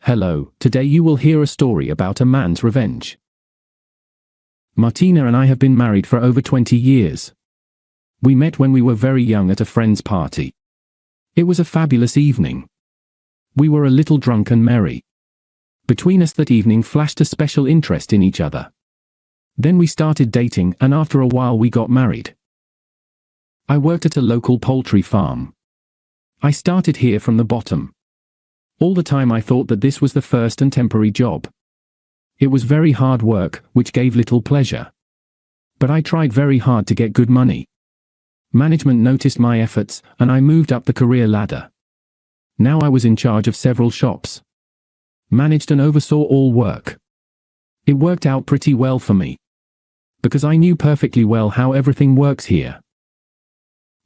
Hello, today you will hear a story about a man's revenge. Martina and I have been married for over 20 years. We met when we were very young at a friend's party. It was a fabulous evening. We were a little drunk and merry. Between us that evening flashed a special interest in each other. Then we started dating, and after a while we got married. I worked at a local poultry farm. I started here from the bottom. All the time I thought that this was the first and temporary job. It was very hard work, which gave little pleasure. But I tried very hard to get good money. Management noticed my efforts, and I moved up the career ladder. Now I was in charge of several shops. Managed and oversaw all work. It worked out pretty well for me. Because I knew perfectly well how everything works here.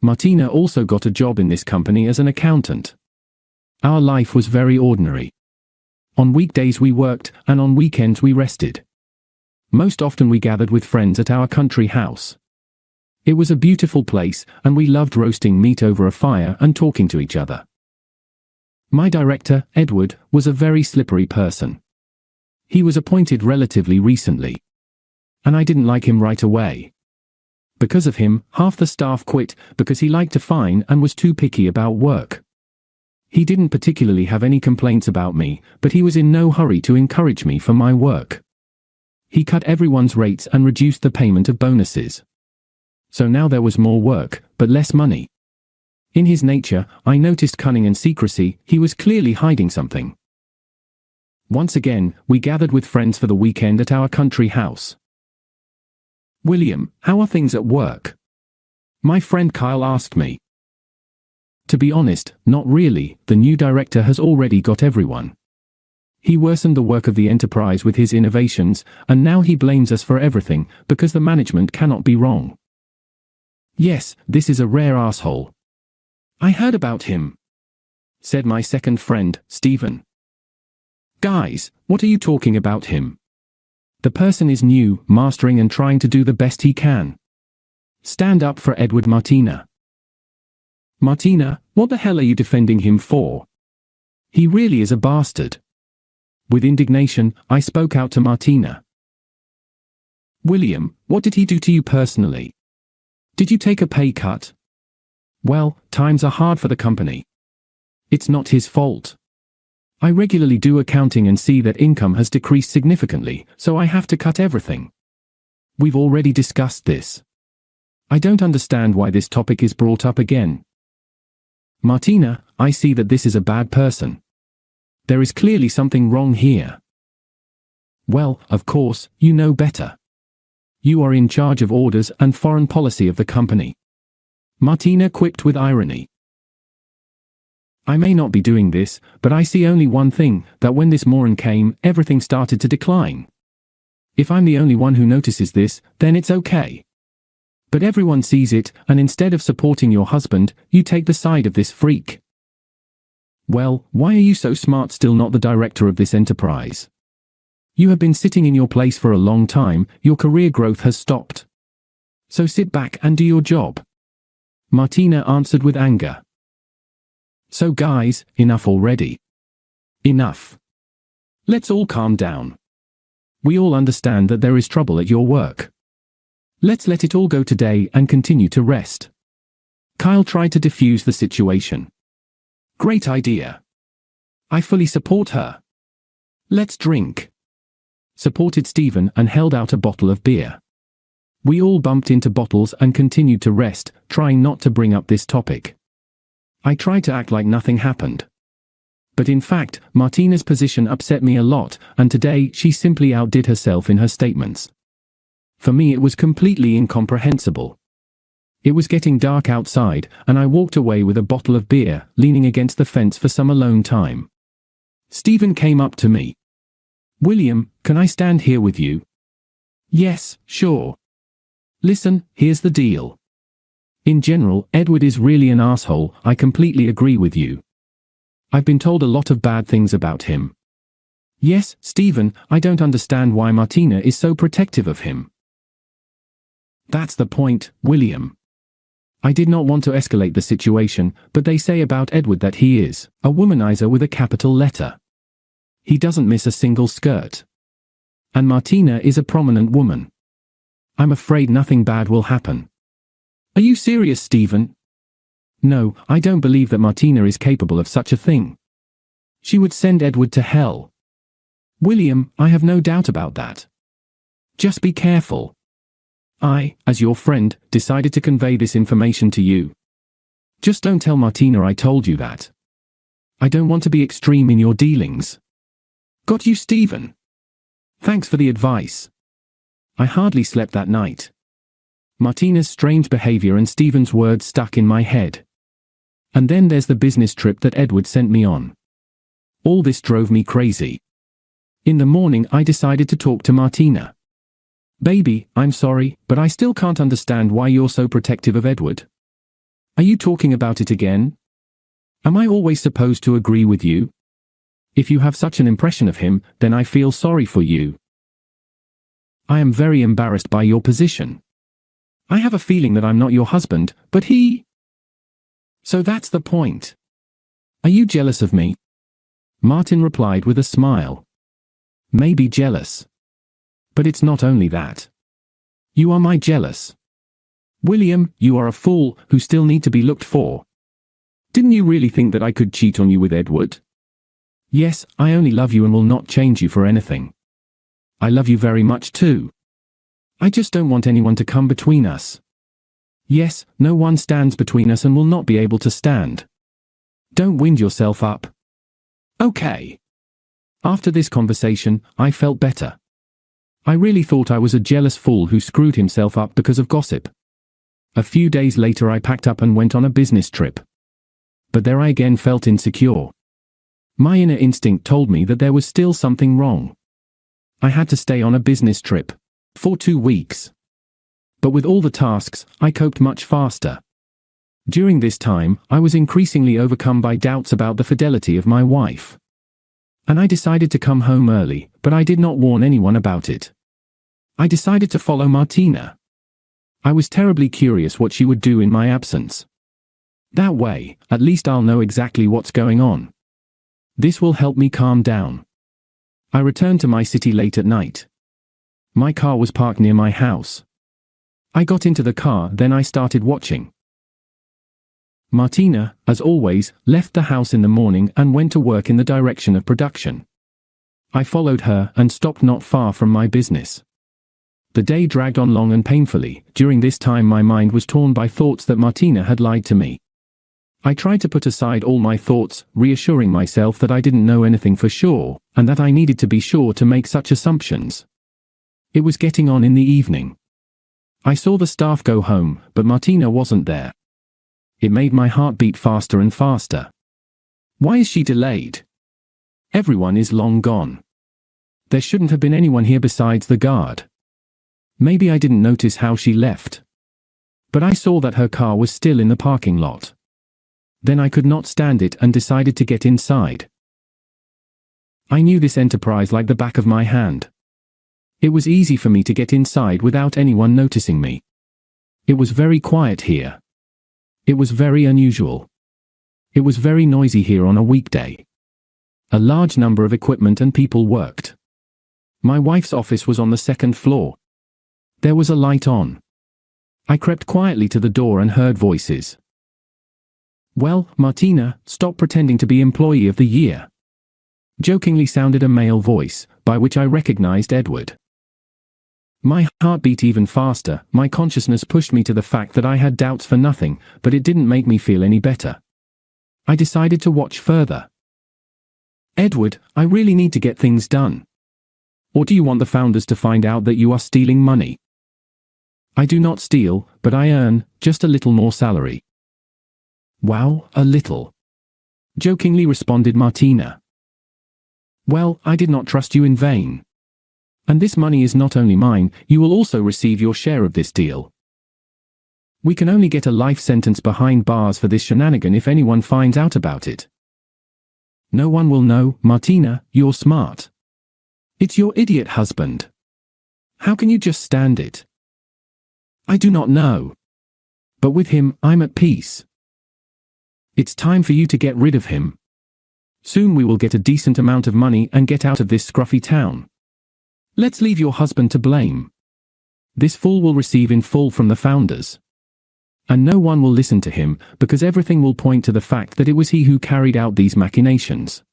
Martina also got a job in this company as an accountant. Our life was very ordinary. On weekdays we worked, and on weekends we rested. Most often we gathered with friends at our country house. It was a beautiful place, and we loved roasting meat over a fire and talking to each other. My director, Edward, was a very slippery person. He was appointed relatively recently. And I didn't like him right away. Because of him, half the staff quit because he liked to fine and was too picky about work. He didn't particularly have any complaints about me, but he was in no hurry to encourage me for my work. He cut everyone's rates and reduced the payment of bonuses. So now there was more work, but less money. In his nature, I noticed cunning and secrecy. He was clearly hiding something. Once again, we gathered with friends for the weekend at our country house. "William, how are things at work?" my friend Kyle asked me. To be honest, not really. The new director has already got everyone. He worsened the work of the enterprise with his innovations, and now he blames us for everything, because the management cannot be wrong. "Yes, this is a rare asshole. I heard about him," said my second friend, Stephen. "Guys, what are you talking about him? The person is new, mastering and trying to do the best he can. Stand up for Edward." Martina. "Martina, what the hell are you defending him for? He really is a bastard." With indignation, I spoke out to Martina. "William, what did he do to you personally? Did you take a pay cut? Well, times are hard for the company. It's not his fault. I regularly do accounting and see that income has decreased significantly, so I have to cut everything. We've already discussed this. I don't understand why this topic is brought up again. Martina, I see that this is a bad person. There is clearly something wrong here." "Well, of course, you know better. You are in charge of orders and foreign policy of the company." Martina quipped with irony. "I may not be doing this, but I see only one thing, that when this Moran came, everything started to decline. If I'm the only one who notices this, then it's okay. But everyone sees it, and instead of supporting your husband, you take the side of this freak. Well, why are you so smart still not the director of this enterprise? You have been sitting in your place for a long time, your career growth has stopped. So sit back and do your job." Martina answered with anger. "So guys, enough already. Enough. Let's all calm down. We all understand that there is trouble at your work. Let's let it all go today and continue to rest." Kyle tried to defuse the situation. "Great idea. I fully support her. Let's drink," supported Stephen and held out a bottle of beer. We all bumped into bottles and continued to rest, trying not to bring up this topic. I tried to act like nothing happened. But in fact, Martina's position upset me a lot, and today she simply outdid herself in her statements. For me it was completely incomprehensible. It was getting dark outside, and I walked away with a bottle of beer, leaning against the fence for some alone time. Stephen came up to me. "William, can I stand here with you?" "Yes, sure. Listen, here's the deal. In general, Edward is really an asshole. I completely agree with you. I've been told a lot of bad things about him. Yes, Stephen, I don't understand why Martina is so protective of him." "That's the point, William. I did not want to escalate the situation, but they say about Edward that he is a womanizer with a capital letter. He doesn't miss a single skirt. And Martina is a prominent woman. I'm afraid nothing bad will happen. Are you serious, Stephen? No, I don't believe that Martina is capable of such a thing. She would send Edward to hell. William, I have no doubt about that. Just be careful. I, as your friend, decided to convey this information to you. Just don't tell Martina I told you that. I don't want to be extreme in your dealings. Got you, Stephen? Thanks for the advice. I hardly slept that night. Martina's strange behavior and Stephen's words stuck in my head. And then there's the business trip that Edward sent me on. All this drove me crazy. In the morning I decided to talk to Martina. Baby, I'm sorry, but I still can't understand why you're so protective of Edward. Are you talking about it again? Am I always supposed to agree with you? If you have such an impression of him, then I feel sorry for you. I am very embarrassed by your position. I have a feeling that I'm not your husband, but he... So that's the point. Are you jealous of me? Martin replied with a smile. Maybe jealous. But it's not only that. You are my jealous. William, you are a fool who still need to be looked for. Didn't you really think that I could cheat on you with Edward? Yes, I only love you and will not change you for anything. I love you very much too. I just don't want anyone to come between us. Yes, no one stands between us and will not be able to stand. Don't wind yourself up. Okay. After this conversation, I felt better. I really thought I was a jealous fool who screwed himself up because of gossip. A few days later I packed up and went on a business trip. But there I again felt insecure. My inner instinct told me that there was still something wrong. I had to stay on a business trip. For 2 weeks. But with all the tasks, I coped much faster. During this time, I was increasingly overcome by doubts about the fidelity of my wife. And I decided to come home early, but I did not warn anyone about it. I decided to follow Martina. I was terribly curious what she would do in my absence. That way, at least I'll know exactly what's going on. This will help me calm down. I returned to my city late at night. My car was parked near my house. I got into the car, then I started watching. Martina, as always, left the house in the morning and went to work in the direction of production. I followed her and stopped not far from my business. The day dragged on long and painfully. During this time my mind was torn by thoughts that Martina had lied to me. I tried to put aside all my thoughts, reassuring myself that I didn't know anything for sure, and that I needed to be sure to make such assumptions. It was getting on in the evening. I saw the staff go home, but Martina wasn't there. It made my heart beat faster and faster. Why is she delayed? Everyone is long gone. There shouldn't have been anyone here besides the guard. Maybe I didn't notice how she left. But I saw that her car was still in the parking lot. Then I could not stand it and decided to get inside. I knew this enterprise like the back of my hand. It was easy for me to get inside without anyone noticing me. It was very quiet here. It was very unusual. It was very noisy here on a weekday. A large number of equipment and people worked. My wife's office was on the second floor. There was a light on. I crept quietly to the door and heard voices. Well, Martina, stop pretending to be Employee of the Year. Jokingly sounded a male voice, by which I recognized Edward. My heart beat even faster. My consciousness pushed me to the fact that I had doubts for nothing, but it didn't make me feel any better. I decided to watch further. Edward, I really need to get things done. Or do you want the founders to find out that you are stealing money? I do not steal, but I earn just a little more salary. Wow, a little. Jokingly responded Martina. Well, I did not trust you in vain. And this money is not only mine, you will also receive your share of this deal. We can only get a life sentence behind bars for this shenanigan if anyone finds out about it. No one will know, Martina, you're smart. It's your idiot husband. How can you just stand it? I do not know. But with him, I'm at peace. It's time for you to get rid of him. Soon we will get a decent amount of money and get out of this scruffy town. Let's leave your husband to blame. This fool will receive in full from the founders. And no one will listen to him, because everything will point to the fact that it was he who carried out these machinations.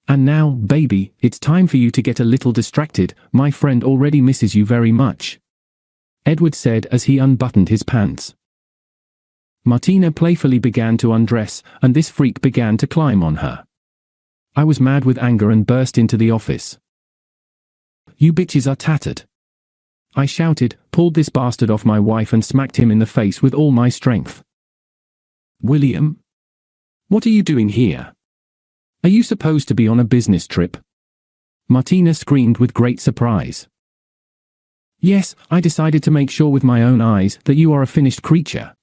And now, baby, it's time for you to get a little distracted. My friend already misses you very much," Edward said as he unbuttoned his pants. Martina playfully began to undress, and this freak began to climb on her. I was mad with anger and burst into the office. "You bitches are tattered," I shouted, pulled this bastard off my wife and smacked him in the face with all my strength. "William? What are you doing here? Are you supposed to be on a business trip?" Martina screamed with great surprise. "Yes, I decided to make sure with my own eyes that you are a finished creature."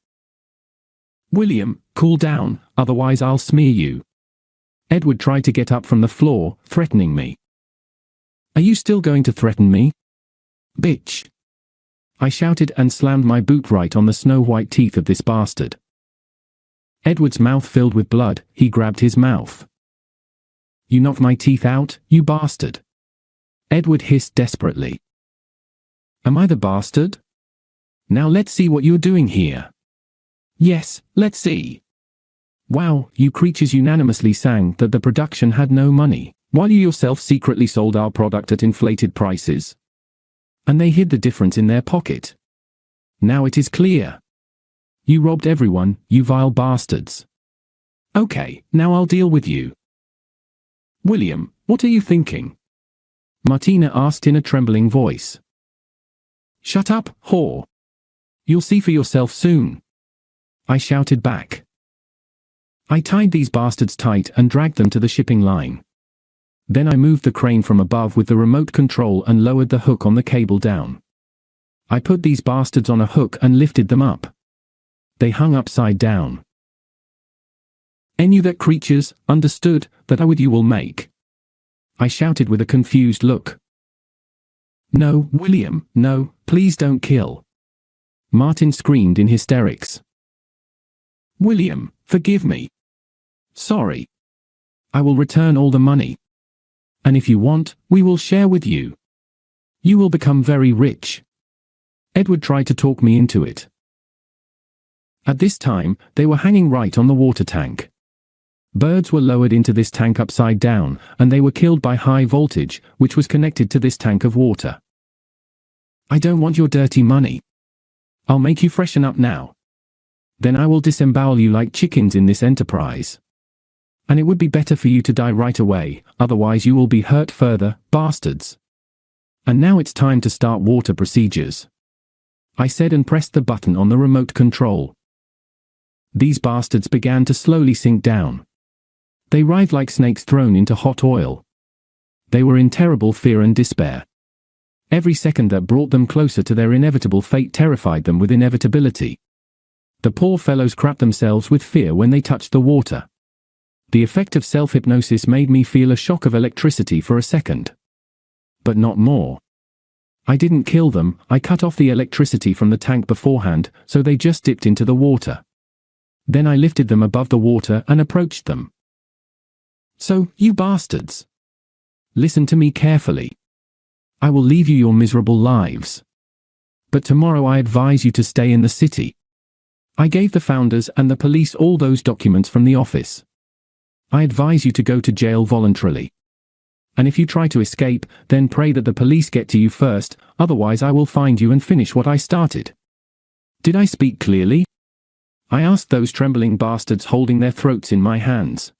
"William, cool down, otherwise I'll smear you." Edward tried to get up from the floor, threatening me. "Are you still going to threaten me? Bitch!" I shouted and slammed my boot right on the snow-white teeth of this bastard. Edward's mouth filled with blood. He grabbed his mouth. "You knocked my teeth out, you bastard!" Edward hissed desperately. "Am I the bastard? Now let's see what you're doing here." "Yes, let's see." "Wow, you creatures unanimously sang that the production had no money, while you yourself secretly sold our product at inflated prices. And they hid the difference in their pocket. Now it is clear. You robbed everyone, you vile bastards. Okay, now I'll deal with you." "William, what are you thinking?" Martina asked in a trembling voice. "Shut up, whore. You'll see for yourself soon," I shouted back. I tied these bastards tight and dragged them to the shipping line. Then I moved the crane from above with the remote control and lowered the hook on the cable down. I put these bastards on a hook and lifted them up. They hung upside down. "And you that creatures, understood, that I with you will make?" I shouted with a confused look. "No, William, no, please don't kill." Martin screamed in hysterics. "William, forgive me. Sorry. I will return all the money. And if you want, we will share with you. You will become very rich." Edward tried to talk me into it. At this time, they were hanging right on the water tank. Birds were lowered into this tank upside down, and they were killed by high voltage, which was connected to this tank of water. "I don't want your dirty money. I'll make you freshen up now. Then I will disembowel you like chickens in this enterprise. And it would be better for you to die right away, otherwise you will be hurt further, bastards. And now it's time to start water procedures," I said and pressed the button on the remote control. These bastards began to slowly sink down. They writhed like snakes thrown into hot oil. They were in terrible fear and despair. Every second that brought them closer to their inevitable fate terrified them with inevitability. The poor fellows crapped themselves with fear when they touched the water. The effect of self-hypnosis made me feel a shock of electricity for a second. But not more. I didn't kill them, I cut off the electricity from the tank beforehand, so they just dipped into the water. Then I lifted them above the water and approached them. "So, you bastards. Listen to me carefully. I will leave you your miserable lives. But tomorrow I advise you to stay in the city." I gave the founders and the police all those documents from the office. "I advise you to go to jail voluntarily. And if you try to escape, then pray that the police get to you first, otherwise I will find you and finish what I started." Did I speak clearly? I asked those trembling bastards holding their throats in my hands.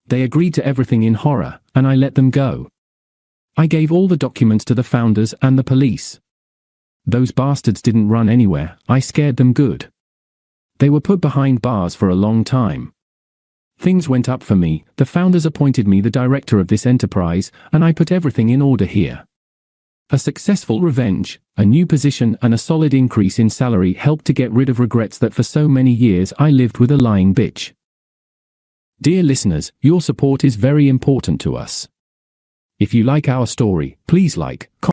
They agreed to everything in horror, and I let them go. I gave all the documents to the founders and the police. Those bastards didn't run anywhere, I scared them good. They were put behind bars for a long time. Things went up for me, the founders appointed me the director of this enterprise, and I put everything in order here. A successful revenge, a new position and a solid increase in salary helped to get rid of regrets that for so many years I lived with a lying bitch. Dear listeners, your support is very important to us. If you like our story, please like, comment,